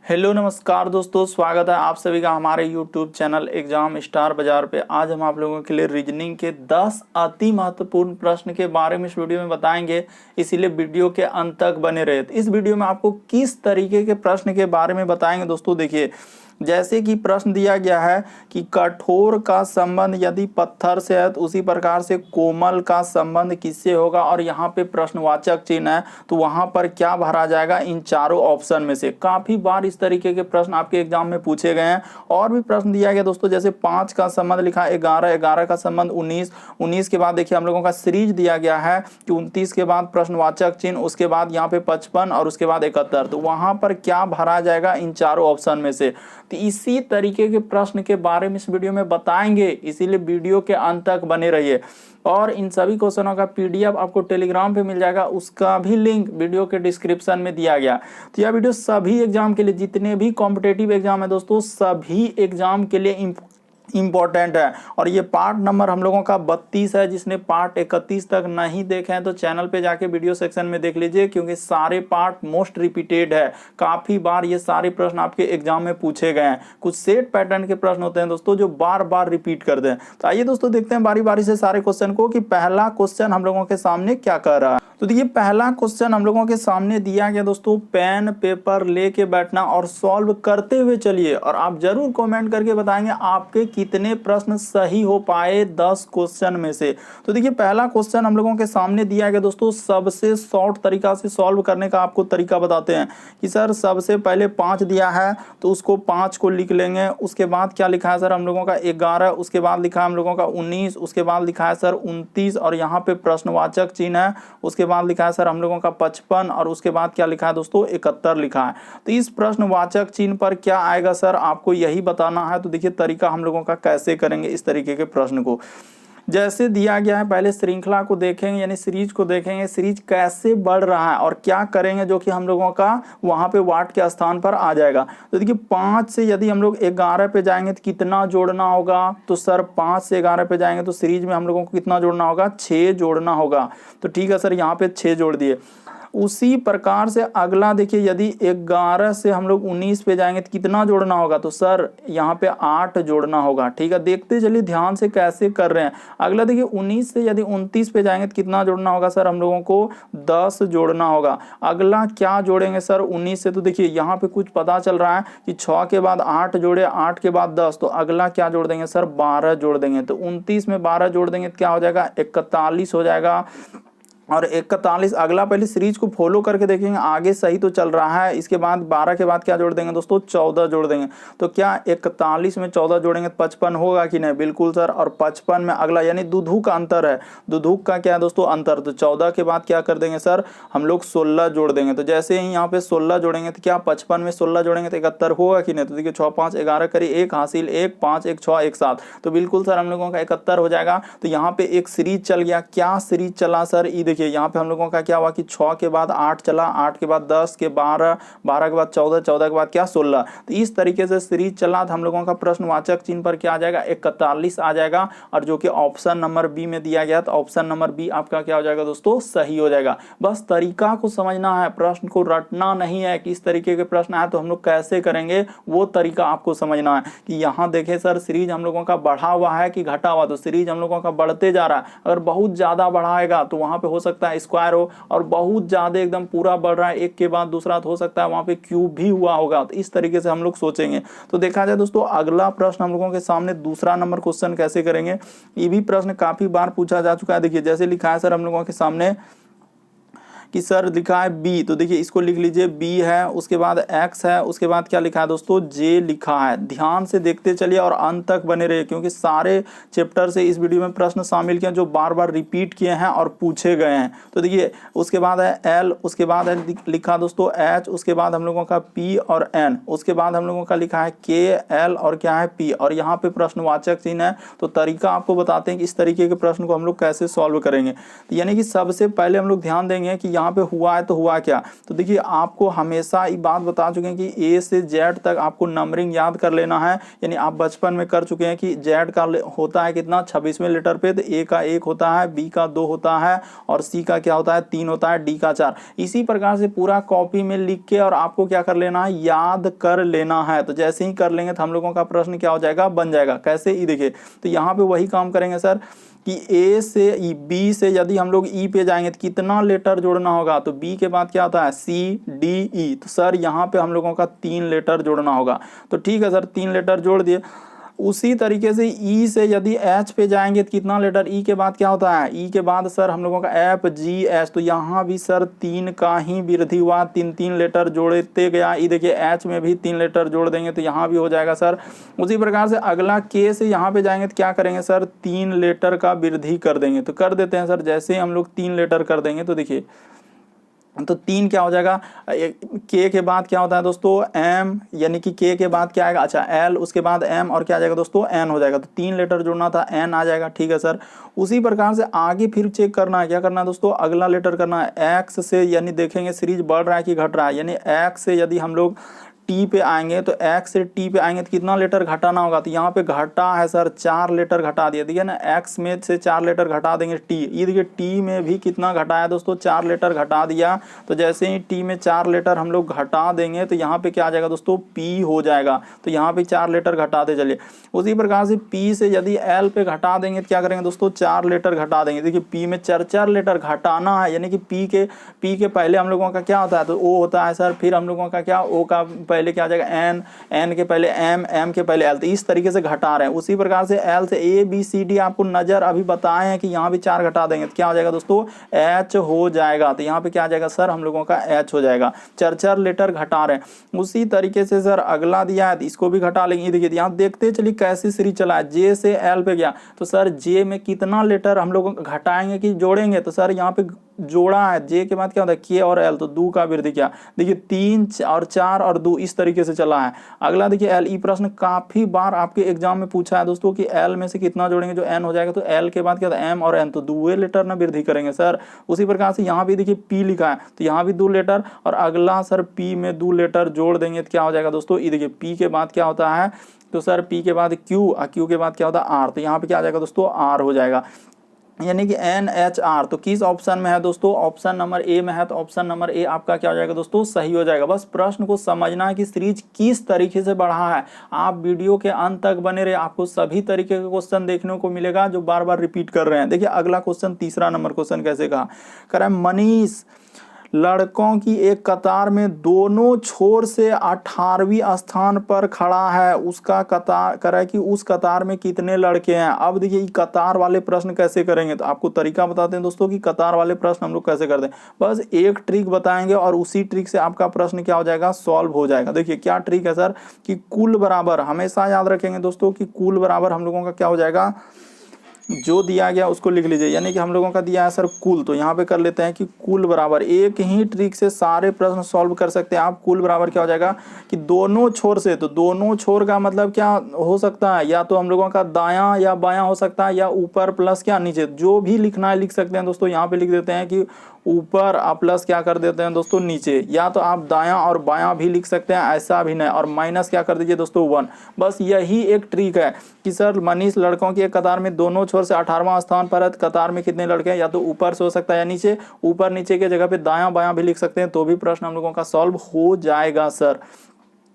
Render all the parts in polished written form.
Hello नमस्कार दोस्तों, स्वागत है आप सभी का हमारे यूट्यूब चैनल एग्जाम स्टार बाजार पे। आज हम आप लोगों के लिए रीजनिंग के 10 अति महत्वपूर्ण प्रश्न के बारे में इस वीडियो में बताएंगे, इसीलिए वीडियो के अंत तक बने रहे। तो इस वीडियो में आपको किस तरीके के प्रश्न के बारे में बताएंगे दोस्तों, देखिए जैसे कि प्रश्न दिया गया है कि कठोर का संबंध यदि पत्थर से है तो उसी प्रकार से कोमल का संबंध किससे होगा, और यहाँ पे प्रश्नवाचक चिन्ह है तो वहां पर क्या भरा जाएगा इन चारों ऑप्शन में से। काफी बार इस तरीके के प्रश्न आपके एग्जाम में पूछे गए हैं। और भी प्रश्न दिया गया दोस्तों, जैसे 5 का संबंध लिखा 11, 11 का संबंध 19, 19 के बाद देखिए हम लोगों का सीरीज दिया गया है कि 29 के बाद प्रश्नवाचक चिन्ह, उसके बाद यहाँ पे 55 और उसके बाद 71, तो वहां पर क्या भरा जाएगा इन चारों ऑप्शन में से। तो इसी तरीके के प्रश्न के बारे में इस वीडियो में बताएंगे, इसीलिए वीडियो के अंत तक बने रहिए। और इन सभी क्वेश्चनों का पीडीएफ आपको टेलीग्राम पे मिल जाएगा, उसका भी लिंक वीडियो के डिस्क्रिप्शन में दिया गया। तो यह वीडियो सभी एग्जाम के लिए, जितने भी कॉम्पिटेटिव एग्जाम है दोस्तों, सभी एग्जाम के लिए इंपॉर्टेंट है। और ये पार्ट नंबर हम लोगों का 32 है। जिसने पार्ट 31 तक नहीं देखे हैं तो चैनल पे जाके वीडियो सेक्शन में देख लीजिए, क्योंकि सारे पार्ट मोस्ट रिपीटेड है। काफी बार ये सारे प्रश्न आपके एग्जाम में पूछे गए हैं। कुछ सेट पैटर्न के प्रश्न होते हैं दोस्तों जो बार बार रिपीट करते हैं। तो आइए दोस्तों देखते हैं बारी बारी से सारे क्वेश्चन को कि पहला क्वेश्चन हम लोगों के सामने क्या कर रहा है। तो देखिए पहला क्वेश्चन हम लोगों के सामने दिया गया दोस्तों, पेन पेपर लेके बैठना और सॉल्व करते हुए चलिए। और आप जरूर कमेंट करके बताएंगे आपके कितने प्रश्न सही हो पाए 10 क्वेश्चन में से। तो देखिए पहला क्वेश्चन हम लोगों के सामने दिया गया दोस्तों, सबसे शॉर्ट तरीका से सॉल्व करने का आपको तरीका बताते हैं कि सर सबसे पहले 5 दिया है तो उसको 5 को लिख लेंगे। उसके बाद क्या लिखा है सर हम लोगों का 11, उसके बाद लिखा है हम लोगों का 19, उसके बाद लिखा है सर 29 और यहाँ पे प्रश्नवाचक चिन्ह है। उसके बाद लिखा है सर हम लोगों का 55 और उसके बाद क्या लिखा है दोस्तों 71 लिखा है। तो इस प्रश्नवाचक चिन्ह पर क्या आएगा सर, आपको यही बताना है। तो देखिए तरीका हम लोगों का कैसे करेंगे इस तरीके के प्रश्न को। जैसे दिया गया है पहले श्रृंखला को देखेंगे, यानी सीरीज को देखेंगे, सीरीज कैसे बढ़ रहा है और क्या करेंगे जो कि हम लोगों का वहां पे वाट के स्थान पर आ जाएगा। तो देखिए 5 से यदि हम लोग 11 पे जाएंगे तो कितना जोड़ना होगा, तो सर 5 से 11 पे जाएंगे तो सीरीज में हम लोगों को कितना जोड़ना होगा, 6 जोड़ना होगा। तो ठीक है सर, यहाँ पे 6 जोड़ दिए। उसी प्रकार से अगला देखिए, यदि 11 से हम लोग 19 पे जाएंगे तो कितना जोड़ना होगा, तो सर यहाँ पे 8 जोड़ना होगा। ठीक है, देखते चलिए ध्यान से कैसे कर रहे हैं। अगला देखिए 19 से यदि 29 पे जाएंगे तो कितना जोड़ना होगा सर, हम लोगों को 10 जोड़ना होगा। अगला क्या जोड़ेंगे सर 19 से, तो देखिए यहाँ पे कुछ पता चल रहा है कि 6 के बाद 8 जोड़े, 8 के बाद 10, तो अगला क्या जोड़ देंगे सर 12 जोड़ देंगे। तो 29 में 12 जोड़ देंगे तो क्या हो जाएगा 41 हो जाएगा। और 41 अगला पहले सीरीज को फॉलो करके देखेंगे आगे सही तो चल रहा है। इसके बाद 12 के बाद क्या जोड़ देंगे दोस्तों 14 जोड़ देंगे। तो क्या 41 में 14 जोड़ेंगे तो 55 होगा कि नहीं, बिल्कुल सर। और 55 में अगला यानी दुधु का अंतर है, दुधु का क्या है दोस्तों अंतर, तो 14 के बाद क्या कर देंगे सर हम लोग 16 जोड़ देंगे। तो जैसे ही यहाँ पे 16 जोड़ेंगे तो क्या 55 में 16 जोड़ेंगे तो 71 होगा कि नहीं। तो देखिए 6 5 11 करिए, 1 हासिल 1 5 1 6 1 7, तो बिल्कुल सर हम लोगों का 71 हो जाएगा। तो यहाँ पे एक सीरीज चल गया। क्या सीरीज चला सर, ये देखिए यहाँ पे हम लोगों का क्या हुआ कि 6 के बाद 8 चला, 8 के बाद 10 के 12, 12 के बाद 14, 14 के बाद क्या 16। तो इस तरीके से सीरीज चला तो हम लोगों का प्रश्नवाचक चिन्ह पर क्या आ जाएगा 41 आ जाएगा। और जो कि ऑप्शन नंबर बी में दिया गया, तो ऑप्शन नंबर बी आपका क्या हो जाएगा दोस्तों सही हो जाएगा। बस तरीका को समझना है, प्रश्न को रटना नहीं है कि इस तरीके के प्रश्न आए तो हम लोग कैसे करेंगे, वो तरीका आपको समझना है। कि यहाँ देखे सर सीरीज हम लोगों का बढ़ा हुआ है कि घटा हुआ, तो सीरीज हम लोगों का बढ़ते जा रहा है। अगर बहुत ज्यादा बढ़ाएगा तो वहां पे हो सकता है स्क्वायर हो, और बहुत ज्यादा एकदम पूरा बढ़ रहा है एक के बाद दूसरा, तो हो सकता है वहां पे क्यूब भी हुआ होगा। तो इस तरीके से हम लोग सोचेंगे। तो देखा जाए दोस्तों अगला प्रश्न हम लोगों के सामने दूसरा नंबर क्वेश्चन कैसे करेंगे, ये भी प्रश्न काफी बार पूछा जा चुका है। देखिए जैसे लिखा है सर हम लोगों के सामने कि सर लिखा है बी, तो देखिए इसको लिख लीजिए बी है, उसके बाद एक्स है, उसके बाद क्या लिखा है दोस्तों जे लिखा है। ध्यान से देखते चलिए और अंत तक बने रहिए, क्योंकि सारे चैप्टर से इस वीडियो में प्रश्न शामिल किए जो बार बार रिपीट किए हैं और पूछे गए हैं। तो देखिए उसके बाद है एल, उसके बाद है लिखा दोस्तों एच, उसके बाद हम लोगों का पी और एन, उसके बाद हम लोगों का लिखा है के एल और क्या है पी, और यहाँ पे प्रश्नवाचक चिन्ह है। तो तरीका आपको बताते हैं कि इस तरीके के प्रश्न को हम लोग कैसे सॉल्व करेंगे। यानी कि सबसे पहले हम लोग ध्यान देंगे कि यहाँ यहाँ पे हुआ है तो हुआ क्या, तो देखिए आपको हमेशा ये बात बता चुके हैं कि ए से जेड तक आपको नंबरिंग याद कर लेना है, यानी आप बचपन में कर चुके हैं कि जेड का होता है कितना 26वें लेटर पे, तो ए का 1 होता है, बी का 2 होता है और सी का क्या होता है 3 होता है, डी का 4। इसी प्रकार से पूरा कॉपी में लिख के और आपको क्या कर लेना है, याद कर लेना है। तो जैसे ही कर लेंगे तो हम लोगों का प्रश्न क्या हो जाएगा, बन जाएगा। कैसे, ये देखिए, तो यहाँ पे वही काम करेंगे सर कि ए से बी से यदि हम लोग ई पे जाएंगे तो कितना लेटर जोड़ना होगा, तो बी के बाद क्या होता है सी डी ई, तो सर यहाँ पे हम लोगों का 3 लेटर जोड़ना होगा। तो ठीक है सर, 3 लेटर जोड़ दिए। उसी तरीके से ई से यदि एच पे जाएंगे तो कितना लेटर, ई के बाद क्या होता है, ई के बाद सर हम लोगों का एफ जी एच, तो यहाँ भी सर 3 का ही वृद्धि हुआ, 3 लेटर जोड़ते गया। ये देखिए एच में भी 3 लेटर जोड़ देंगे तो यहाँ भी हो जाएगा सर। उसी प्रकार से अगला के से यहाँ पे जाएंगे तो क्या करेंगे सर, 3 लेटर का वृद्धि कर देंगे। तो कर देते हैं सर, जैसे ही हम लोग 3 लेटर कर देंगे तो देखिए, तो 3 क्या हो जाएगा, के के बाद क्या होता है दोस्तों एम, यानी कि के के बाद क्या आएगा, अच्छा एल, उसके बाद एम और क्या आ जाएगा दोस्तों एन हो जाएगा। तो 3 लेटर जोड़ना था, एन आ जाएगा। ठीक है सर, उसी प्रकार से आगे फिर चेक करना है, क्या करना है दोस्तों, अगला लेटर करना है एक्स से, यानी देखेंगे सीरीज बढ़ रहा है कि घट रहा है, यानी एक्स से यदि हम लोग टी पे आएंगे तो एक्स से टी पे आएंगे तो कितना लेटर घटाना होगा, तो यहाँ पे घटा है सर 4 लेटर घटा दिया, ठीक है ना, एक्स में से 4 लेटर घटा देंगे टी, ये देखिए टी में भी कितना घटाया दोस्तों 4 लेटर घटा दिया। तो जैसे ही टी में 4 लेटर हम लोग घटा देंगे तो यहाँ पे क्या आ जाएगा दोस्तों पी हो जाएगा, तो यहाँ पे 4 लेटर घटाते चलिए। उसी प्रकार से पी से यदि एल पे घटा देंगे तो क्या करेंगे दोस्तों 4 लेटर घटा देंगे। देखिए पी में 4 लेटर घटाना है, यानी कि पी के पहले हम लोगों का क्या होता है, तो ओ होता है सर, फिर हम लोगों का क्या, ओ का पहले क्या आ जाएगा एन, एन के पहले एम, एम के पहले एल, तो इस तरीके से घटा रहे हैं। उसी प्रकार से एल से ए बी सी डी आपको नजर अभी बताए हैं कि यहाँ भी 4 घटा देंगे तो क्या हो जाएगा दोस्तों एच हो जाएगा, तो यहाँ पे क्या आ जाएगा सर हम लोगों का एच हो जाएगा। 4 लेटर घटा रहे हैं। उसी तरीके से सर अगला दिया है इसको भी घटा लेंगे। देखिए यहाँ देखते चलिए कैसी सीरीज चला है, जे से एल पे गया तो सर जे में कितना लेटर हम लोग घटाएंगे कि जोड़ेंगे, तो सर यहाँ पे जोड़ा है, जे के बाद क्या होता है के और एल, तो 2 का वृद्धि क्या, देखिए 3 और 4 और 2 इस तरीके से चला है। अगला देखिए एल, ई प्रश्न काफी बार आपके एग्जाम में पूछा है दोस्तों कि एल में से कितना जोड़ेंगे जो एन हो जाएगा, तो एल के बाद क्या होता है एम और एन, तो 2 लेटर ना वृद्धि करेंगे सर। उसी प्रकार से यहाँ भी देखिए पी लिखा है तो यहाँ भी 2 लेटर, और अगला सर पी में 2 लेटर जोड़ देंगे तो क्या हो जाएगा दोस्तों, ये देखिए पी के बाद क्या होता है, तो सर पी के बाद क्यू, क्यू के बाद क्या होता है आर, तो यहाँ पे क्या आ जाएगा दोस्तों आर हो जाएगा, यानी कि एन एच आर। तो किस ऑप्शन में है दोस्तों, ऑप्शन नंबर ए में है, तो ऑप्शन नंबर ए आपका क्या हो जाएगा दोस्तों सही हो जाएगा। बस प्रश्न को समझना है कि सीरीज किस तरीके से बढ़ा है। आप वीडियो के अंत तक बने रहे, आपको सभी तरीके के क्वेश्चन देखने को मिलेगा जो बार बार रिपीट कर रहे हैं। देखिए अगला क्वेश्चन, तीसरा नंबर क्वेश्चन कैसे कहा, कह रहा है मनीष लड़कों की एक कतार में दोनों छोर से 18वीं स्थान पर खड़ा है, उसका कतार कह रहा है कि उस कतार में कितने लड़के हैं। अब देखिए कतार वाले प्रश्न कैसे करेंगे, तो आपको तरीका बताते हैं दोस्तों कि कतार वाले प्रश्न हम लोग कैसे करते हैं। बस एक ट्रिक बताएंगे और उसी ट्रिक से आपका प्रश्न क्या हो जाएगा, सॉल्व हो जाएगा। देखिए क्या ट्रिक है सर, कि कुल बराबर, हमेशा याद रखेंगे दोस्तों कि कुल बराबर हम लोगों का क्या हो जाएगा, जो दिया गया उसको लिख लीजिए, यानी कि हम लोगों का दिया है सर कुल, तो यहाँ पे कर लेते हैं कि कुल बराबर, एक ही ट्रिक से सारे प्रश्न सॉल्व कर सकते हैं आप। कुल बराबर क्या हो जाएगा कि दोनों छोर से, तो दोनों छोर का मतलब क्या हो सकता है, या तो हम लोगों का दायां या बायां हो सकता है, या ऊपर प्लस क्या नीचे, जो भी लिखना है लिख सकते हैं दोस्तों। यहाँ पे लिख देते हैं कि ऊपर प्लस क्या कर देते हैं दोस्तों नीचे, या तो आप दायां और बायां भी लिख सकते हैं, ऐसा भी नहीं, और माइनस क्या कर दीजिए दोस्तों 1। बस यही एक ट्रिक है कि सर मनीष लड़कों की एक कतार में दोनों छोर से 18वां स्थान पर है, कतार में कितने लड़के हैं, या तो ऊपर से हो सकता है या नीचे, ऊपर नीचे के जगह पे दायां बायां भी लिख सकते हैं, तो भी प्रश्न हम लोगों का सॉल्व हो जाएगा सर।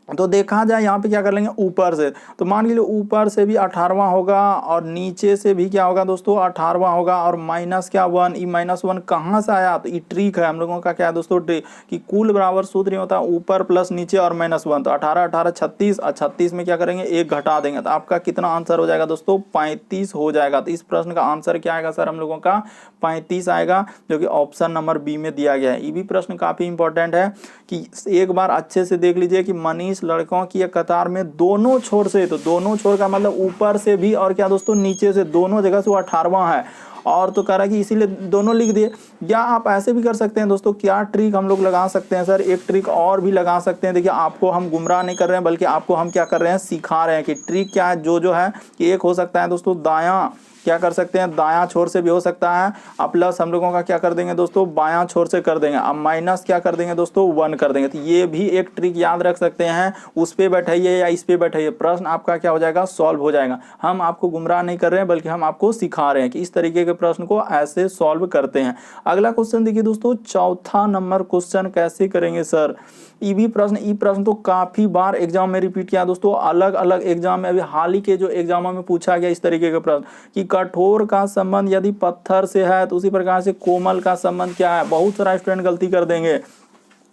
तो देखा जाए यहाँ पे क्या कर लेंगे ऊपर से, तो मान लीजिए ऊपर से भी 18वां होगा और नीचे से भी क्या होगा दोस्तों 18वां होगा, और माइनस क्या 1, ई -1 कहाँ से आया, तो ये ट्रिक है हम लोगों का क्या है दोस्तों ट्रिक, कि कुल बराबर सूत्र होता है ऊपर प्लस नीचे और -1, तो 18 18 36, और 36 में क्या करेंगे 1 घटा देंगे, तो आपका कितना आंसर हो जाएगा दोस्तों 35 हो जाएगा। तो इस प्रश्न का आंसर क्या आएगा सर हम लोगों का 35 आएगा, जो कि ऑप्शन नंबर बी में दिया गया है। ये भी प्रश्न काफी इंपॉर्टेंट है कि एक बार अच्छे से देख लीजिए कि मनीष लड़कों की एक कतार में दोनों छोर से, तो दोनों छोर का मतलब ऊपर से भी और क्या दोस्तों नीचे से, दोनों जगह से वो 18वां है, और तो कह रहा है कि इसीलिए दोनों लिख दिए। या आप ऐसे भी कर सकते हैं दोस्तों, क्या ट्रिक हम लोग लगा सकते हैं सर, एक ट्रिक और भी लगा सकते हैं। देखिए आपको हम गुमराह नहीं कर रहे हैं, बल्कि आपको हम क्या कर रहे हैं, सिखा रहे हैं कि ट्रिक क्या है। जो है कि एक हो सकता है दोस्तों दायां, क्या कर सकते हैं, दायां छोर से भी हो सकता है। अब प्लस हम लोगों का क्या कर देंगे दोस्तों, बायां छोर से कर देंगे। अब माइनस क्या कर देंगे दोस्तों, 1 कर देंगे। तो ये भी एक ट्रिक याद रख सकते हैं। उस पे बैठाइए या इस पे बैठाइए, प्रश्न आपका क्या हो जाएगा, सॉल्व हो जाएगा। हम आपको गुमराह नहीं कर रहे हैं, बल्कि हम आपको सिखा रहे हैं कि इस तरीके के प्रश्न को ऐसे सॉल्व करते हैं। अगला क्वेश्चन देखिए दोस्तों, चौथा नंबर क्वेश्चन कैसे करेंगे सर। ई प्रश्न तो काफी बार एग्जाम में रिपीट किया दोस्तों, अलग अलग एग्जाम में। अभी हाल ही के जो एग्जामों में पूछा गया इस तरीके के प्रश्न कि कठोर का संबंध यदि पत्थर से है तो उसी प्रकार से कोमल का संबंध क्या है। बहुत सारा स्टूडेंट गलती कर देंगे।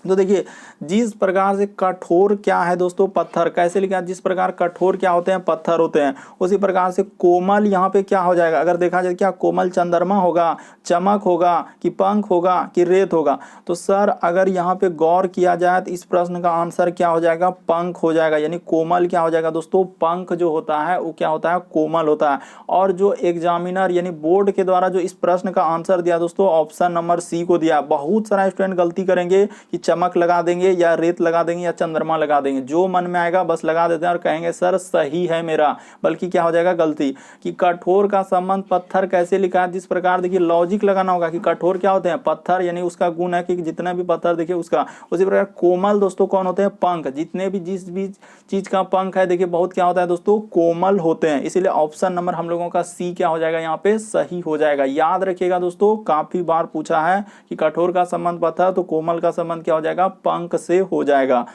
तो देखिए जिस प्रकार से कठोर क्या है दोस्तों, पत्थर, कैसे लिखा, जिस प्रकार कठोर क्या होते हैं, पत्थर होते हैं, उसी प्रकार से कोमल यहाँ पे क्या हो जाएगा। अगर देखा जाए क्या कोमल चंद्रमा होगा, चमक होगा, कि पंख होगा, कि रेत होगा। तो सर अगर यहाँ पे गौर किया जाए तो इस प्रश्न का आंसर क्या हो जाएगा, पंख हो जाएगा। यानी कोमल क्या हो जाएगा दोस्तों, पंख जो होता है वो क्या होता है, कोमल होता है। और जो एग्जामिनर यानी बोर्ड के द्वारा जो इस प्रश्न का आंसर दिया दोस्तों, ऑप्शन नंबर सी को दिया। बहुत सारा स्टूडेंट गलती करेंगे कि चमक लगा देंगे या रेत लगा देंगे या चंद्रमा लगा देंगे, जो मन में आएगा बस लगा देते हैं और कहेंगे सर सही है मेरा। बल्कि क्या हो जाएगा गलती, कि कठोर का संबंध पत्थर कैसे लिखा है। जिस प्रकार देखिए लॉजिक लगाना होगा कि कठोर क्या होते हैं, पत्थर, यानी उसका गुण है कि जितना भी पत्थर देखिए उसका। उसी प्रकार कोमल दोस्तों कौन होते हैं, पंख। जितने भी जिस भी चीज का पंख है देखिए बहुत क्या होता है दोस्तों, कोमल होते हैं। इसीलिए ऑप्शन नंबर हम लोगों का सी क्या हो जाएगा, यहाँ पे सही हो जाएगा। याद रखिएगा दोस्तों, काफी बार पूछा है कि कठोर का संबंध पत्थर, तो कोमल का संबंध क्या हो जाएगा, पंख से हो जाएगा।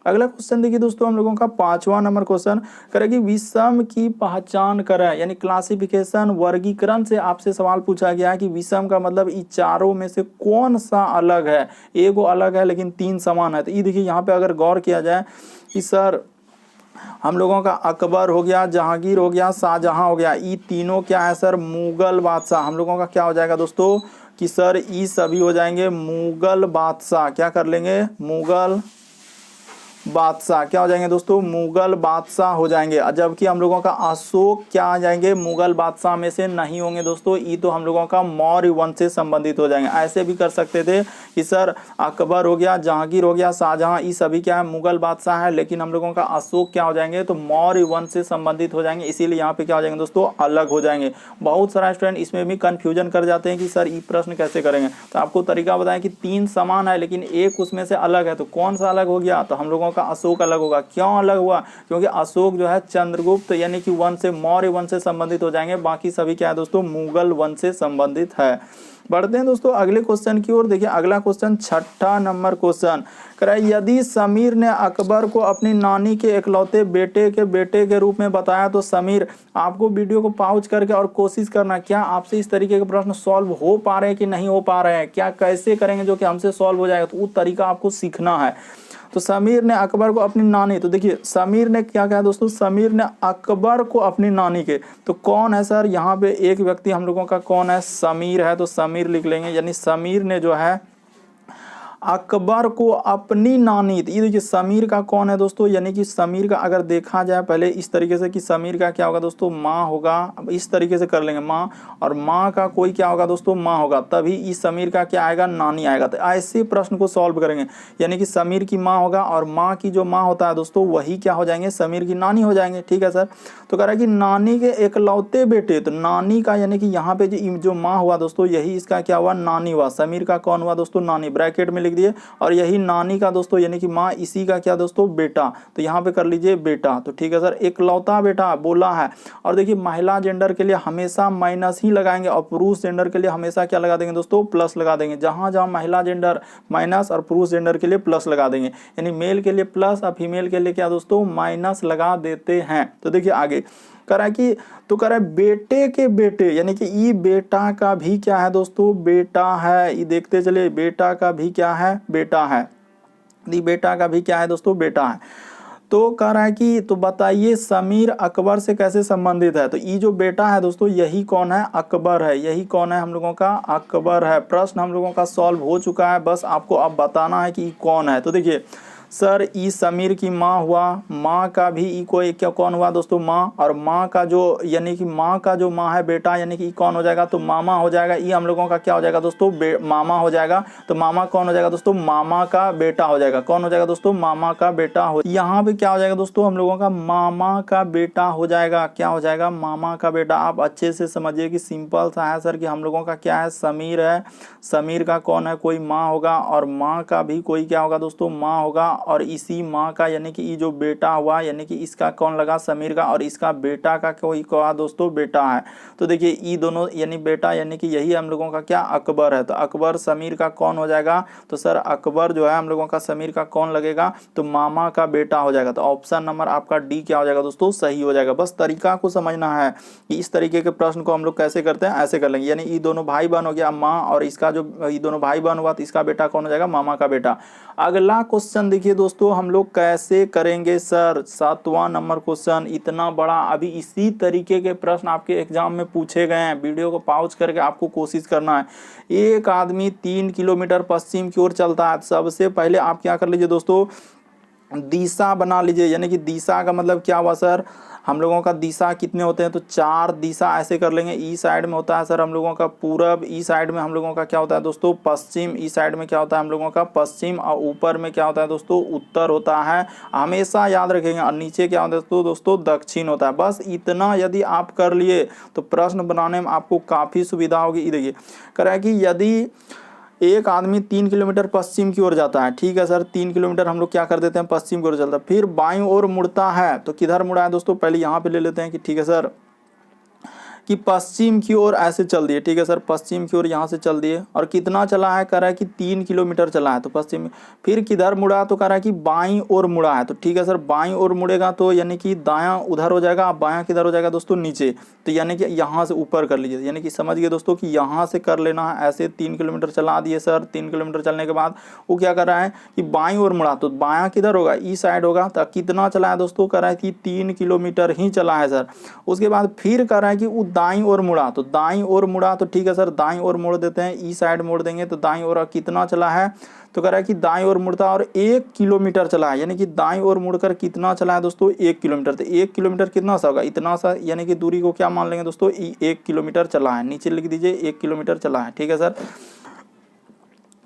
अगला क्वेश्चन देखिए दोस्तों, हम लोगों का 5वां नंबर क्वेश्चन करेगी, विषम की पहचान करें। यानी क्लासिफिकेशन, वर्गीकरण से आपसे सवाल पूछा गया है कि विषम का मतलब इन चारों में से कौन सा अलग है। एगो अलग है लेकिन 3 समान है। तो ये देखिए यहाँ पे अगर गौर किया जाए कि सर हम लोगों का अकबर हो गया, जहांगीर हो गया, शाहजहां हो गया, ये तीनों क्या है सर, मुगल बादशाह। हम लोगों का क्या हो जाएगा दोस्तों कि सर ये सभी हो जाएंगे मुगल बादशाह। क्या कर लेंगे, मुगल बादशाह क्या हो जाएंगे दोस्तों, मुगल बादशाह हो जाएंगे। जबकि हम लोगों का अशोक क्या आ जाएंगे, मुगल बादशाह में से नहीं होंगे दोस्तों। ये तो हम लोगों का मौर्य वंश से संबंधित हो जाएंगे। ऐसे भी कर सकते थे कि सर अकबर हो गया, जहांगीर हो गया, शाहजहां, ये सभी क्या है, मुगल बादशाह है, लेकिन हम लोगों का अशोक क्या हो जाएंगे, तो मौर्य वंश से संबंधित हो जाएंगे। इसीलिए यहाँ पे क्या हो जाएंगे दोस्तों, अलग हो जाएंगे। बहुत सारा स्टूडेंट इसमें भी कंफ्यूजन कर जाते हैं कि सर ये प्रश्न कैसे करेंगे। तो आपको तरीका बताएं कि 3 समान है लेकिन एक उसमें से अलग है, तो कौन सा अलग हो गया, तो हम लोगों का अशोक अलग होगा। क्यों अलग हुआ, क्योंकि अशोक जो है चंद्रगुप्त यानी कि वंश से, मौर्य वंश से संबंधित हो जाएंगे। बाकी सभी क्या है दोस्तों, मुगल वंश से संबंधित है। बढ़ते हैं दोस्तों अगले क्वेश्चन की ओर। देखिए अगला क्वेश्चन 6ठा नंबर क्वेश्चन कराए, यदि समीर ने अकबर को अपनी नानी के इकलौते बेटे के रूप में बताया तो समीर, आपको वीडियो को पॉज करके और कोशिश करना क्या आपसे इस तरीके के प्रश्न सॉल्व हो पा रहे हैं कि नहीं हो पा रहे हैं, क्या कैसे करेंगे जो कि हमसे सॉल्व हो जाएगा। तो वो तरीका आपको सीखना है। तो समीर ने अकबर को अपनी नानी, तो देखिए समीर ने क्या कहा दोस्तों, समीर ने अकबर को अपनी नानी के, तो कौन है सर, यहाँ पे एक व्यक्ति हम लोगों का कौन है, समीर है। तो समीर लिख लेंगे, यानी समीर ने जो है अकबर को अपनी नानी। ये देखिए समीर का कौन है दोस्तों, यानी कि समीर का अगर देखा जाए पहले इस तरीके से कि समीर का क्या होगा दोस्तों, माँ होगा। अब इस तरीके से कर लेंगे माँ, और माँ का कोई क्या होगा दोस्तों, माँ होगा, तभी इस समीर का क्या आएगा, नानी आएगा। तो ऐसे प्रश्न को सॉल्व करेंगे, यानी कि समीर की माँ होगा और माँ की जो माँ होता है दोस्तों वही क्या हो जाएंगे, समीर की नानी हो जाएंगे। ठीक है सर। तो कह रहा है कि नानी के इकलौते बेटे, तो नानी का यानी कि यहाँ पे जो माँ हुआ दोस्तों यही इसका क्या हुआ, नानी हुआ। समीर का कौन हुआ दोस्तों, नानी, ब्रैकेट में लिख दिए। और यही नानी का दोस्तों यानी कि माँ, इसी का क्या दोस्तों, बेटा। तो यहाँ पे कर लीजिए बेटा। तो ठीक है सर, इकलौता बेटा बोला है। और देखिए महिला जेंडर के लिए हमेशा माइनस ही लगाएंगे और पुरुष जेंडर के लिए हमेशा क्या लगा देंगे दोस्तों, प्लस लगा देंगे। जहां जहां महिला जेंडर माइनस और पुरुष जेंडर के लिए प्लस लगा देंगे, यानी मेल के लिए प्लस और फीमेल के लिए क्या दोस्तों, माइनस लगा देते हैं। तो देखिए आगे करा कि, तो करा बेटे के बेटे, यानी कि ई बेटा का भी क्या है दोस्तों, बेटा है। ये देखते चले, बेटा का भी क्या है, बेटा है। ये बेटा का भी क्या है दोस्तों, बेटा है। तो कह रहा है कि तो बताइए समीर अकबर से कैसे संबंधित है। तो ये जो बेटा है दोस्तों यही कौन है, अकबर है। यही कौन है हम लोगों का, अकबर है। प्रश्न हम लोगों का सॉल्व हो चुका है, बस आपको अब बताना है कि कौन है। तो देखिए सर ई समीर की माँ हुआ, माँ का भी ई कोई क्या कौन हुआ दोस्तों, माँ, और माँ का जो यानी कि माँ का जो माँ है बेटा यानी कि ई कौन हो जाएगा, तो मामा हो जाएगा। ई हम लोगों का क्या हो जाएगा दोस्तों, मामा हो जाएगा। तो मामा कौन हो जाएगा दोस्तों, मामा का बेटा हो जाएगा। कौन हो जाएगा दोस्तों, मामा का बेटा हो। यहाँ पे क्या हो जाएगा दोस्तों, हम लोगों का मामा का बेटा हो जाएगा। क्या हो जाएगा, मामा का बेटा। आप अच्छे से समझिए कि सिंपल सा है सर कि हम लोगों का क्या है, समीर है, समीर का कौन है, कोई माँ होगा, और माँ का भी कोई क्या होगा दोस्तों, माँ होगा, और इसी माँ का यानी कि ये जो बेटा हुआ यानी कि इसका कौन लगा, समीर का, और इसका बेटा का कोई कहा दोस्तों, बेटा है। तो देखिए ये दोनों यानी बेटा यानी कि यही हम लोगों का क्या, अकबर है। तो अकबर समीर का कौन हो जाएगा, तो सर अकबर जो है हम लोगों का समीर का कौन लगेगा, तो मामा का बेटा हो जाएगा। तो ऑप्शन नंबर आपका डी क्या हो जाएगा दोस्तों, सही हो जाएगा। बस तरीका को समझना है कि इस तरीके के प्रश्न को हम लोग कैसे करते हैं, ऐसे कर लेंगे। यानी ये दोनों भाई बहन हो गया माँ, और इसका जो ये दोनों भाई बहन हुआ तो इसका बेटा कौन हो जाएगा, मामा का बेटा। अगला क्वेश्चन देखिए दोस्तों हम लोग कैसे करेंगे सर, 7वां नंबर क्वेश्चन। इतना बड़ा अभी इसी तरीके के प्रश्न आपके एग्जाम में पूछे गए हैं। वीडियो को पॉज करके आपको कोशिश करना है। एक आदमी 3 किलोमीटर पश्चिम की ओर चलता है। सबसे पहले आप क्या कर लीजिए दोस्तों, दिशा बना लीजिए। यानी कि दिशा का मतलब क्या हुआ सर, हम लोगों का दिशा कितने होते हैं, तो 4 दिशा ऐसे कर लेंगे। ई साइड में होता है सर हम लोगों का पूरब, ई साइड में हम लोगों का क्या होता है दोस्तों, पश्चिम, ई साइड में क्या होता है हम लोगों का पश्चिम, और ऊपर में क्या होता है दोस्तों, उत्तर होता है। हमेशा याद रखेंगे। और नीचे क्या होता है दोस्तों, दक्षिण होता है। बस इतना यदि आप कर लिए तो प्रश्न बनाने में आपको काफ़ी सुविधा होगी। ये देखिए कह रहा है कि यदि एक आदमी 3 किलोमीटर पश्चिम की ओर जाता है, ठीक है सर, 3 किलोमीटर हम लोग क्या कर देते हैं, पश्चिम की ओर चलता है, फिर बाईं ओर मुड़ता है, तो किधर मुड़ा है दोस्तों, पहले यहाँ पे ले लेते हैं कि ठीक है सर कि पश्चिम की ओर ऐसे चल दिए, ठीक है सर, पश्चिम की ओर यहाँ से चल दिए, और कितना चला है, कह रहा है कि 3 किलोमीटर चला है, तो पश्चिम। फिर किधर मुड़ा, तो कह रहा है कि बाईं ओर मुड़ा है, तो ठीक है सर, बाईं ओर मुड़ेगा तो यानी कि दायां उधर हो जाएगा, बायां किधर हो जाएगा दोस्तों, नीचे। तो यानी कि यहाँ से ऊपर कर लीजिए। यानी कि समझ गए दोस्तों कि यहाँ से कर लेना है। ऐसे 3 किलोमीटर चला दिए सर। 3 किलोमीटर चलने के बाद वो क्या कर रहा है कि बाईं ओर मुड़ा, तो बायां किधर होगा, ई साइड होगा। तो कितना चला है दोस्तों, कह रहा है कि 3 किलोमीटर ही चला है सर। उसके बाद फिर कह रहा है कि वो दाईं ओर मुड़ा, तो दाईं ओर मुड़ा, तो ठीक है सर, दाईं ओर मोड़ देते हैं, ई साइड मोड़ देंगे। तो दाईं ओर कितना चला है, तो कह रहा है कि दाईं ओर मुड़ता और 1 किलोमीटर चला है। यानी कि दाईं ओर मुड़कर कितना चला है दोस्तों, 1 किलोमीटर। तो 1 किलोमीटर कितना सा होगा, इतना सा, यानी कि दूरी को क्या मान लेंगे दोस्तों, 1 किलोमीटर चला है। नीचे लिख दीजिए 1 किलोमीटर चला है, ठीक है सर।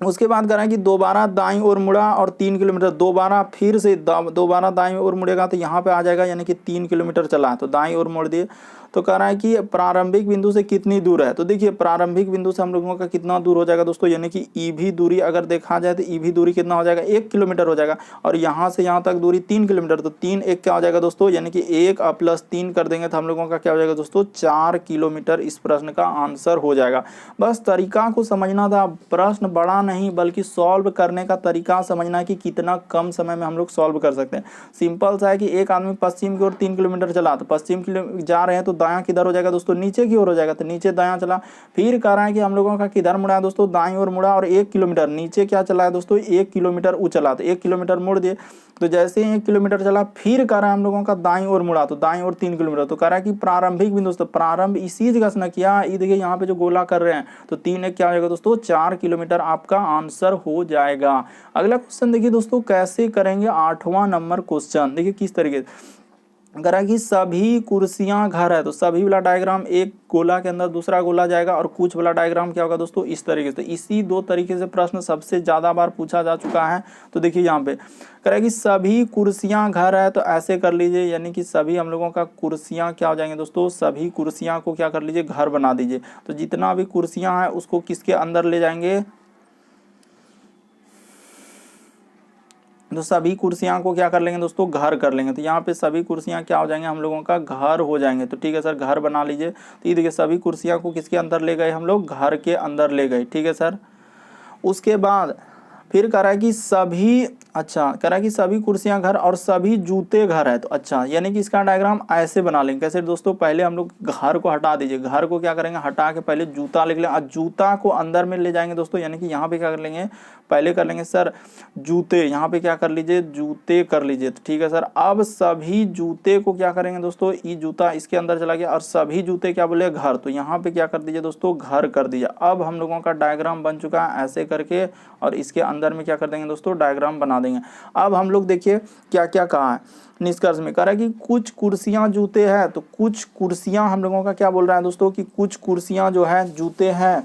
उसके बाद कह रहा है कि दोबारा दाईं ओर मुड़ा और 3 किलोमीटर, दोबारा फिर से दोबारा दाईं ओर मुड़ेगा तो यहाँ पे आ जाएगा, यानी कि 3 किलोमीटर चला है, तो दाईं ओर मोड़ दिए। तो कह रहा है कि प्रारंभिक बिंदु से कितनी दूर है, तो देखिए प्रारंभिक बिंदु से हम लोगों का कितना दूर हो जाएगा दोस्तों, यानी कि ई भी दूरी अगर देखा जाए तो ई भी दूरी कितना हो जाएगा, 1 किलोमीटर हो जाएगा। और यहाँ से यहाँ तक दूरी 3 किलोमीटर, तो 3 1 क्या हो जाएगा दोस्तों, यानी कि 1 + 3 कर देंगे तो हम लोगों का क्या हो जाएगा दोस्तों, 4 किलोमीटर इस प्रश्न का आंसर हो जाएगा। बस तरीका को समझना था, प्रश्न बड़ा नहीं बल्कि सॉल्व करने का तरीका समझना है कि कितना कम समय में हम लोग सॉल्व कर सकते हैं। सिंपल सा है कि एक आदमी पश्चिम की ओर 3 किलोमीटर चला, तो पश्चिम की जा रहे हैं तो दायां किधर हो जाएगा दोस्तों, नीचे की ओर हो जाएगा, तो नीचे दायां चला। फिर कह रहा है कि हम लोगों का किधर मुड़ा है दोस्तों, दाईं ओर मुड़ा, और 1 किलोमीटर नीचे क्या चला है दोस्तों, 1 किलोमीटर चला, तो 1 किलोमीटर मुड़ दिए। तो जैसे ही 1 किलोमीटर चला फिर कह रहा है हम लोगों का दाईं ओर मुड़ा, तो दाईं ओर 3 किलोमीटर। तो कह रहा है कि प्रारंभिक बिंदु दोस्तों, प्रारंभ इसी जगह से न किया, ये देखिए यहाँ पे जो गोला कर रहे हैं, तो 3 1 क्या हो जाएगा दोस्तों, 4 किलोमीटर आपका आंसर हो जाएगा। अगला क्वेश्चन देखिए दोस्तों कैसे करेंगे, 8वां नंबर क्वेश्चन देखिए किस तरीके से करा कि सभी कुर्सियां घर है, तो सभी वाला डायग्राम एक गोला के अंदर दूसरा गोला जाएगा, और कुछ वाला डायग्राम क्या होगा दोस्तों, इस तरीके से। इसी 2 तरीके से प्रश्न सबसे ज्यादा बार पूछा जा चुका है। तो देखिए यहाँ पे करें कि सभी कुर्सियां घर है, तो ऐसे कर लीजिए, यानी कि सभी हम लोगों का कुर्सियां क्या हो जाएंगे दोस्तों, सभी कुर्सियां को क्या कर लीजिए, घर बना दीजिए। तो जितना भी कुर्सियां हैं उसको किसके अंदर ले जाएंगे, तो सभी कुर्सियां को क्या कर लेंगे दोस्तों, घर कर लेंगे। तो यहाँ पे सभी कुर्सियां क्या हो जाएंगे, हम लोगों का घर हो जाएंगे। तो ठीक है सर, घर बना लीजिए। तो ये देखिए सभी कुर्सियां को किसके अंदर ले गए, हम लोग घर के अंदर ले गए, ठीक है सर। उसके बाद फिर कह रहा है कि सभी, अच्छा कह रहा है कि सभी कुर्सियां घर और सभी जूते घर है। तो अच्छा यानी कि इसका डायग्राम ऐसे बना लेंगे। कैसे दोस्तों, पहले हम लोग घर को हटा दीजिए, घर को क्या करेंगे, हटा के पहले जूता लिख लें, और जूता को अंदर में ले जाएंगे दोस्तों। यानी कि यहाँ पे क्या कर लेंगे, पहले कर लेंगे सर जूते, यहाँ पे क्या कर लीजिए, जूते कर लीजिए। तो ठीक है सर, अब सभी जूते को क्या करेंगे दोस्तों, ये जूता इसके अंदर चला गया, और सभी जूते क्या बोले, घर। तो यहाँ पे क्या कर दीजिए दोस्तों, घर कर दीजिए। अब हम लोगों का डायग्राम बन चुका है ऐसे करके, और इसके अंदर में क्या कर देंगे दोस्तों, डायग्राम बना देंगे। अब हम लोग देखिए क्या क्या कहा है निष्कर्ष में, कह रहा है कि कुछ कुर्सियां जूते हैं, तो कुछ कुर्सियां हम लोगों का क्या बोल रहा है दोस्तों कि कुछ कुर्सियां जो है जूते हैं।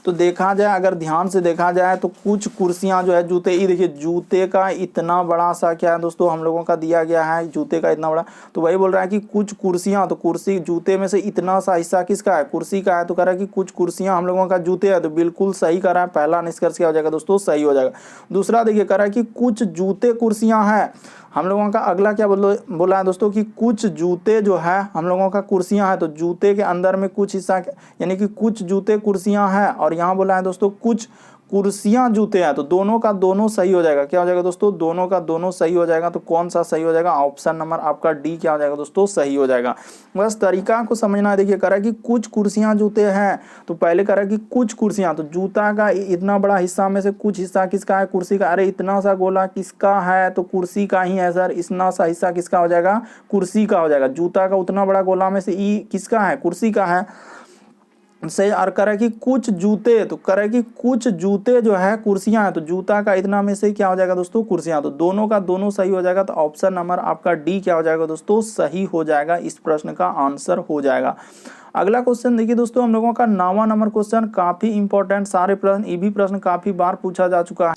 तो देखा जाए, अगर ध्यान से देखा जाए तो कुछ कुर्सियां जो है जूते, ये देखिए जूते का इतना बड़ा सा क्या है दोस्तों हम लोगों का दिया गया है, जूते का इतना बड़ा, तो वही बोल रहा है कि कुछ कुर्सियां, तो कुर्सी जूते में से इतना सा हिस्सा किसका है, कुर्सी का है। तो कह रहा है कि कुछ कुर्सियां हम लोगों का जूते हैं, तो बिल्कुल सही कर रहा है, पहला निष्कर्ष क्या हो जाएगा दोस्तों, सही हो जाएगा। दूसरा देखिए कह रहा है कि कुछ जूते कुर्सियां हैं, हम लोगों का अगला क्या बोला है दोस्तों कि कुछ जूते जो है हम लोगों का कुर्सियां हैं, तो जूते के अंदर में कुछ हिस्सा यानी कि कुछ जूते कुर्सियां हैं, और यहाँ बोला है दोस्तों कुछ कुर्सियां जूते हैं, तो दोनों का दोनों सही हो जाएगा। क्या हो जाएगा दोस्तों, दोनों का दोनों सही हो जाएगा। तो कौन सा सही हो जाएगा, ऑप्शन नंबर आपका डी क्या हो जाएगा दोस्तों, सही हो जाएगा। बस तरीका को समझना है। देखिए कह रहा है कि कुछ कुर्सियां जूते हैं, तो पहले कह रहा है कि कुछ कुर्सियां, तो जूता का इतना बड़ा हिस्सा में से कुछ हिस्सा किसका है, कुर्सी का। अरे इतना सा गोला किसका है, तो कुर्सी का ही है सर। इतना सा हिस्सा किसका हो जाएगा, कुर्सी का हो जाएगा। जूता का उतना बड़ा गोला में से ई किसका है, कुर्सी का है। से और करे कि कुछ जूते, तो करे कि कुछ जूते जो है कुर्सियां हैं, तो जूता का इतना में से क्या हो जाएगा दोस्तों, कुर्सियां। तो दोनों का दोनों सही हो जाएगा। तो ऑप्शन नंबर आपका डी क्या हो जाएगा दोस्तों, सही हो जाएगा, इस प्रश्न का आंसर हो जाएगा। अगला क्वेश्चन देखिए दोस्तों, हम लोगों का 9वां नंबर क्वेश्चन, काफी इंपॉर्टेंट, सारे प्रश्न ये भी प्रश्न काफी बार पूछा जा चुका है।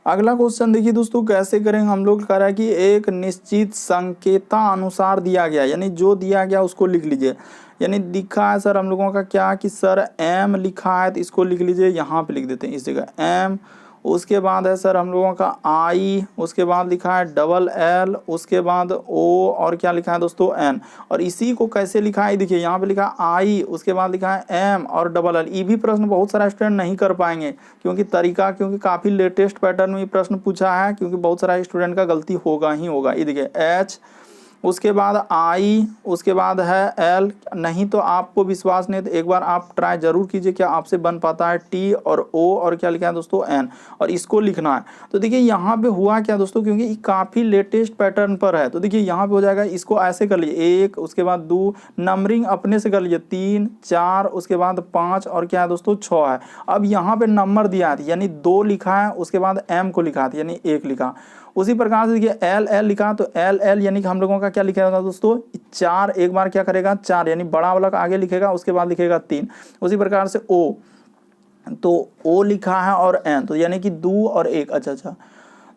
अगला क्वेश्चन देखिए दोस्तों, कैसे करेंगे हम लोग, कह रहा है कि एक निश्चित संकेता अनुसार दिया गया, यानी जो दिया गया उसको लिख लीजिए। यानी दिखा है सर हम लोगों का क्या कि सर एम लिखा है, तो इसको लिख लीजिए, यहाँ पे लिख देते हैं इस जगह एम। उसके बाद है सर हम लोगों का आई, उसके बाद लिखा है डबल एल, उसके बाद ओ, और क्या लिखा है दोस्तों, एन। और इसी को कैसे लिखा है, देखिए यहाँ पे लिखा है आई, उसके बाद लिखा है एम और डबल एल। ये भी प्रश्न बहुत सारा स्टूडेंट नहीं कर पाएंगे, क्योंकि काफ़ी लेटेस्ट पैटर्न में प्रश्न पूछा है, क्योंकि बहुत सारा स्टूडेंट का गलती होगा ही होगा। ये देखिए एच, उसके बाद आई, उसके बाद है एल। नहीं तो आपको विश्वास नहीं तो एक बार आप ट्राई जरूर कीजिए, क्या आपसे बन पाता है टी और ओ, और क्या लिखा है दोस्तों, एन, और इसको लिखना है। तो देखिए यहाँ पे हुआ क्या दोस्तों, क्योंकि ये काफ़ी लेटेस्ट पैटर्न पर है, तो देखिए यहाँ पे हो जाएगा, इसको ऐसे कर लीजिए, 1, उसके बाद 2, नंबरिंग अपने से कर लीजिए, 3, 4, उसके बाद 5, और क्या है दोस्तों 6 है। अब यहाँ पे नंबर दिया है, यानी 2 लिखा है, उसके बाद एम को लिखा है, यानी 1 लिखा। उसी प्रकार से देखिए एल एल लिखा, तो एल एल यानी कि हम लोगों का क्या लिखेगा दोस्तों, 4, एक बार क्या करेगा 4, यानी बड़ा वाला का आगे लिखेगा, उसके बाद लिखेगा 3। उसी प्रकार से ओ, तो ओ लिखा है और एन, तो यानी कि 2 और 1। अच्छा,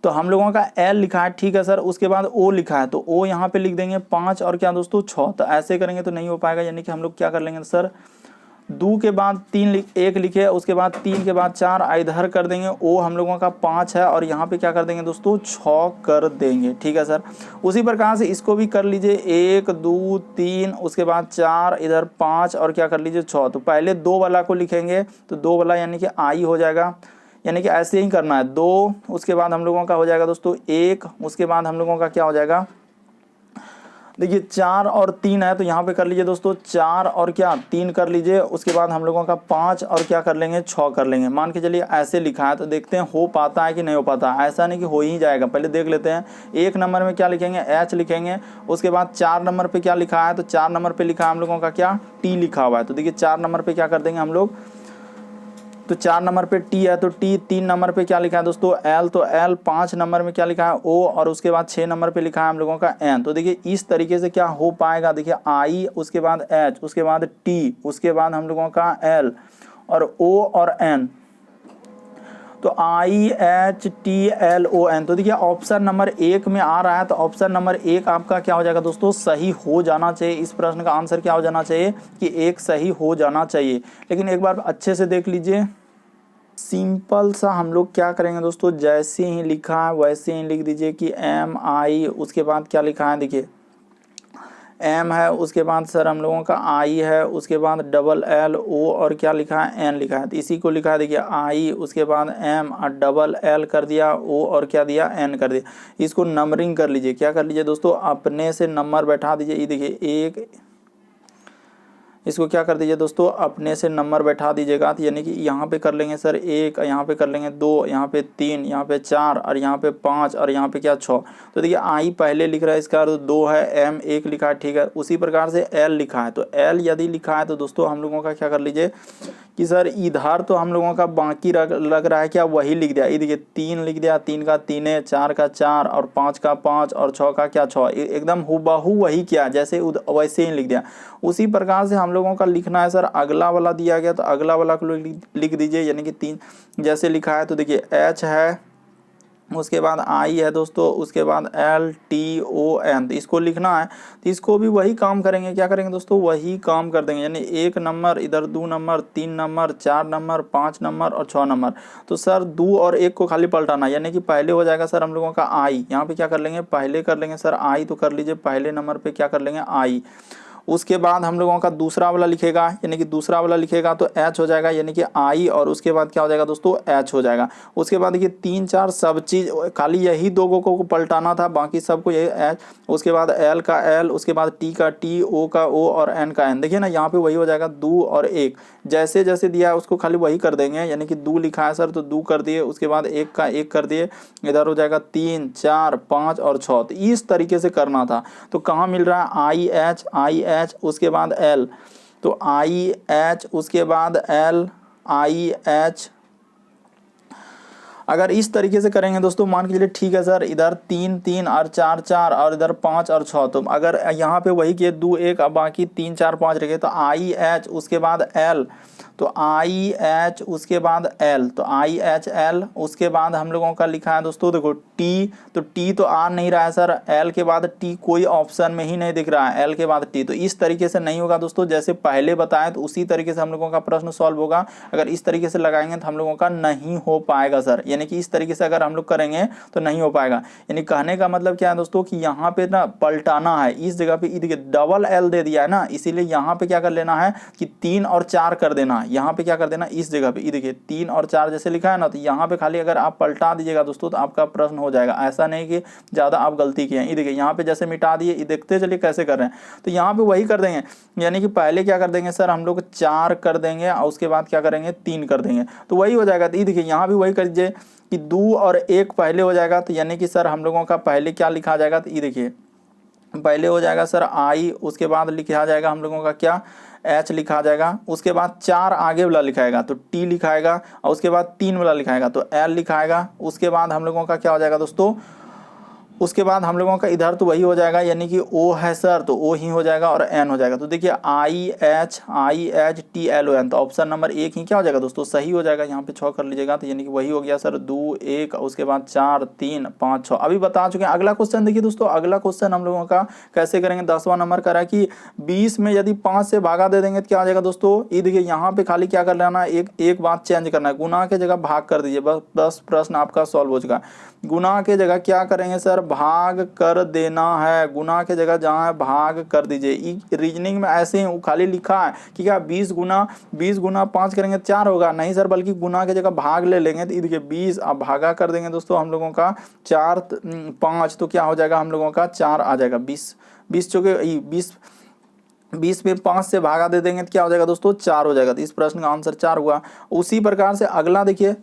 तो हम लोगों का एल लिखा है, ठीक है सर, उसके बाद ओ लिखा है, तो ओ यहाँ पे लिख देंगे 5, और क्या दोस्तों 6। तो ऐसे करेंगे तो नहीं हो पाएगा, यानी कि हम लोग क्या कर लेंगे सर, 2 के बाद 1 लिखे, उसके बाद 3 के बाद 4 इधर कर देंगे, ओ हम लोगों का 5 है, और यहाँ पे क्या कर देंगे दोस्तों 6 कर देंगे, ठीक है सर। उसी प्रकार से इसको भी कर लीजिए, 1, 2, 3, उसके बाद 4, इधर 5, और क्या कर लीजिए 6। तो पहले 2 वाला को लिखेंगे, तो 2 वाला यानी कि आई हो जाएगा, यानी कि ऐसे ही करना है, 2, उसके बाद हम लोगों का हो जाएगा दोस्तों 1, उसके बाद हम लोगों का क्या हो जाएगा, देखिए 4 और 3 है, तो यहाँ पे कर लीजिए दोस्तों 4 और क्या 3 कर लीजिए, उसके बाद हम लोगों का 5 और क्या कर लेंगे 6 कर लेंगे। मान के चलिए ऐसे लिखा है, तो देखते हैं हो पाता है कि नहीं हो पाता। ऐसा नहीं कि हो ही जाएगा, पहले देख लेते हैं। 1 नंबर में क्या लिखेंगे, एच लिखेंगे, उसके बाद 4 नंबर पे क्या लिखा है, तो 4 नंबर पे लिखा है हम लोगों का क्या, टी लिखा हुआ है। तो देखिए 4 नंबर पे क्या कर देंगे हम लोग, तो 4 नंबर पे टी है, तो टी। 3 नंबर पे क्या लिखा है दोस्तों, एल, तो एल। 5 नंबर में क्या लिखा है, ओ, और उसके बाद 6 नंबर पे लिखा है हम लोगों का एन। तो देखिए इस तरीके से क्या हो पाएगा, देखिए आई, उसके बाद एच, उसके बाद टी, उसके बाद हम लोगों का एल, और ओ और एन। तो I H T L O N. तो देखिए ऑप्शन नंबर 1 में आ रहा है, तो ऑप्शन नंबर 1 आपका क्या हो जाएगा दोस्तों, सही हो जाना चाहिए। इस प्रश्न का आंसर क्या हो जाना चाहिए कि 1 सही हो जाना चाहिए। लेकिन एक बार अच्छे से देख लीजिए, सिंपल सा हम लोग क्या करेंगे दोस्तों, जैसे ही लिखा है वैसे ही लिख दीजिए कि एम आई, उसके बाद क्या लिखा है, देखिए एम है, उसके बाद सर हम लोगों का आई है, उसके बाद डबल एल ओ, और क्या लिखा है, एन लिखा है। तो इसी को लिखा है, देखिए आई, उसके बाद एम और डबल एल कर दिया, ओ और क्या दिया, एन कर दिया। इसको नंबरिंग कर लीजिए, क्या कर लीजिए दोस्तों, अपने से नंबर बैठा दीजिए। ये देखिए 1, इसको क्या कर दीजिए दोस्तों, अपने से नंबर बैठा दीजिएगा। तो यानी कि यहाँ पे कर लेंगे सर 1, यहाँ पे कर लेंगे 2, यहाँ पे 3, यहाँ पे 4 और यहाँ पे 5 और यहाँ पे क्या 6। तो देखिए आई पहले लिख रहा है, इसका अर्थ 2 है, एम 1 लिखा है, ठीक है। उसी प्रकार से एल लिखा है, तो एल यदि लिखा है तो दोस्तों हम लोगों का क्या कर लीजिए कि सर इधर तो हम लोगों का बाकी लग रहा है क्या, वही लिख दिया। ये देखिए 3 लिख दिया, 3 का 3 है, 4 का 4 और 5 का 5 और 6 का क्या 6, एकदम हुबहू वही किया जैसे वैसे ही लिख दिया। उसी प्रकार से हम लोगों का लिखना है सर, अगला वाला दिया गया तो अगला वाला को लिख दीजिए। यानी कि 3 जैसे लिखा है तो देखिए एच है, उसके बाद आई है दोस्तों, उसके बाद एल टी ओ एन, तो इसको लिखना है। तो इसको भी वही काम करेंगे, क्या करेंगे दोस्तों, वही काम कर देंगे। यानी 1 नंबर, इधर 2 नंबर, 3 नंबर, 4 नंबर, 5 नंबर और 6 नंबर। तो सर 2 और 1 को खाली पलटाना, यानी कि पहले हो जाएगा सर हम लोगों का आई। यहाँ पे क्या कर लेंगे, पहले कर लेंगे सर आई, तो कर लीजिए पहले नंबर पे क्या कर लेंगे आई। उसके बाद हम लोगों का दूसरा वाला लिखेगा, यानी कि दूसरा वाला लिखेगा तो एच हो जाएगा, यानी कि आई, और उसके बाद क्या हो जाएगा दोस्तों, एच हो जाएगा। उसके बाद देखिए 3 4 सब चीज खाली यही 2 को पलटाना था, बाकी सबको यही एच। उसके बाद एल का एल, उसके बाद टी का टी, ओ का ओ और एन का एन। देखिए ना यहाँ पे वही हो जाएगा 2 और 1, जैसे जैसे दिया है उसको खाली वही कर देंगे। यानी कि 2 लिखा है सर तो 2 कर दिए, उसके बाद 1 का 1 कर दिए, इधर हो जाएगा 3 4 5 और 6। तो इस तरीके से करना था। तो कहाँ मिल रहा है, आई एच उसके बाद एल, तो आई एच उसके बाद एल आई एच। अगर इस तरीके से करेंगे दोस्तों, मान के चलिए ठीक है सर, इधर 3 3 और 4 4 और इधर 5 और 6, तो अगर यहाँ पे वही किए 2 1 और बाकी 3 4 5 रखे, तो आई एच उसके बाद एल, तो आई एच उसके बाद एल, तो आई एच एल। उसके बाद हम लोगों का लिखा है दोस्तों देखो टी, तो टी तो आ नहीं रहा है सर, एल के बाद टी कोई ऑप्शन में ही नहीं दिख रहा है, एल के बाद टी। तो इस तरीके से नहीं होगा दोस्तों, जैसे पहले बताया तो उसी तरीके से हम लोगों का प्रश्न सॉल्व होगा। अगर इस तरीके से लगाएंगे तो हम लोगों का नहीं हो पाएगा सर, यानी कि इस तरीके से अगर हम लोग करेंगे तो नहीं हो पाएगा। यानी कहने का मतलब क्या है दोस्तों कि यहाँ पे ना पलटाना है, इस जगह पे देखिए डबल एल दे दिया है ना, इसीलिए यहाँ पे क्या कर लेना है कि 3 और 4 कर देना है। यहाँ पे क्या कर देना, इस जगह पे ये देखिए 3 और 4 जैसे लिखा है ना, तो यहाँ पे खाली अगर आप पलटा दीजिएगा दोस्तों तो आपका प्रश्न हो जाएगा। ऐसा नहीं कि ज्यादा आप गलती किए हैं। ये देखिए यहाँ पे जैसे मिटा दिए, ये देखते चलिए कैसे कर रहे हैं। तो यहाँ पे वही कर देंगे, यानी कि पहले क्या कर देंगे सर, हम लोग 4 कर देंगे और उसके बाद क्या करेंगे 3 कर देंगे, तो वही हो जाएगा। तो ये देखिए यहाँ भी वही कर दीजिए कि 2 और 1 पहले हो जाएगा, तो यानी कि सर हम लोगों का पहले क्या लिखा जाएगा, तो ये देखिए पहले हो जाएगा सर आई, उसके बाद लिखा जाएगा हम लोगों का क्या एच लिखा जाएगा, उसके बाद 4 आगे वाला लिखाएगा तो टी लिखाएगा, और उसके बाद 3 वाला लिखाएगा तो एल लिखाएगा। उसके बाद हम लोगों का क्या हो जाएगा दोस्तों, उसके बाद हम लोगों का इधर तो वही हो जाएगा, यानी कि ओ है सर तो ओ ही हो जाएगा और एन हो जाएगा। तो देखिए I H T L O N, तो ऑप्शन नंबर 1 ही क्या हो जाएगा दोस्तों, सही हो जाएगा। यहाँ पे 6 कर लीजिएगा, तो यानी कि वही हो गया सर 2 1, उसके बाद 4 3 5 6। अभी बता चुके हैं। अगला क्वेश्चन देखिए दोस्तों, अगला क्वेश्चन हम लोगों का कैसे करेंगे, 10वां नंबर का है कि 20 में यदि 5 से भागा दे देंगे तो क्या आ जाएगा दोस्तों। ये देखिए यहाँ पे खाली क्या कर लेना, एक बात चेंज करना है, गुना के जगह भाग कर दीजिए, बस प्रश्न आपका सॉल्व हो चुका। गुना के जगह क्या करेंगे सर, भाग कर देना है। गुना के जगह जहाँ है भाग कर दीजिए। रीजनिंग में ऐसे ही खाली लिखा है कि क्या 20 गुना 5 करेंगे 4 होगा, नहीं सर, बल्कि गुना के जगह भाग ले लेंगे। तो देखिए 20 अब भागा कर देंगे दोस्तों हम लोगों का 4 5, तो क्या हो जाएगा हम लोगों का 4 आ जाएगा। 20 चौके 20 में 5 से भागा दे देंगे तो क्या हो जाएगा दोस्तों 4 हो जाएगा। तो इस प्रश्न का आंसर 4 हुआ। उसी प्रकार से अगला देखिए,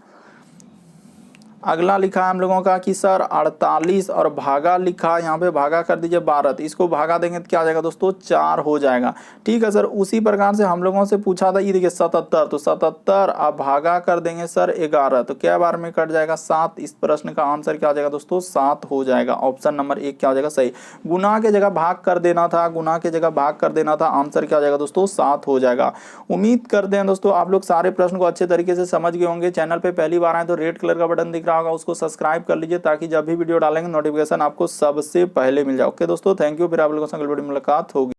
अगला लिखा है हम लोगों का कि सर 48 और भागा लिखा, यहाँ पे भागा कर दीजिए 12, तो इसको भागा देंगे तो क्या हो जाएगा दोस्तों 4 हो जाएगा। ठीक है सर। उसी प्रकार से हम लोगों से पूछा था ये देखिए 77, तो 77 अब भागा कर देंगे सर 11, तो क्या बार में कट जाएगा 7। इस प्रश्न का आंसर क्या हो जाएगा दोस्तों 7 हो जाएगा। ऑप्शन नंबर 1 क्या हो जाएगा सही। गुना के जगह भाग कर देना था, गुना के जगह भाग कर देना था, आंसर क्या हो जाएगा दोस्तों 7 हो जाएगा। उम्मीद करते हैं दोस्तों आप लोग सारे प्रश्न को अच्छे तरीके से समझ गए होंगे। चैनल पे पहली बार आए तो रेड कलर का बटन दिख रहा होगा, उसको सब्सक्राइब कर लीजिए ताकि जब भी वीडियो डालेंगे नोटिफिकेशन आपको सबसे पहले मिल जाए। ओके दोस्तों, थैंक यू। फिर आप लोगों से अगली वीडियो में मुलाकात होगी।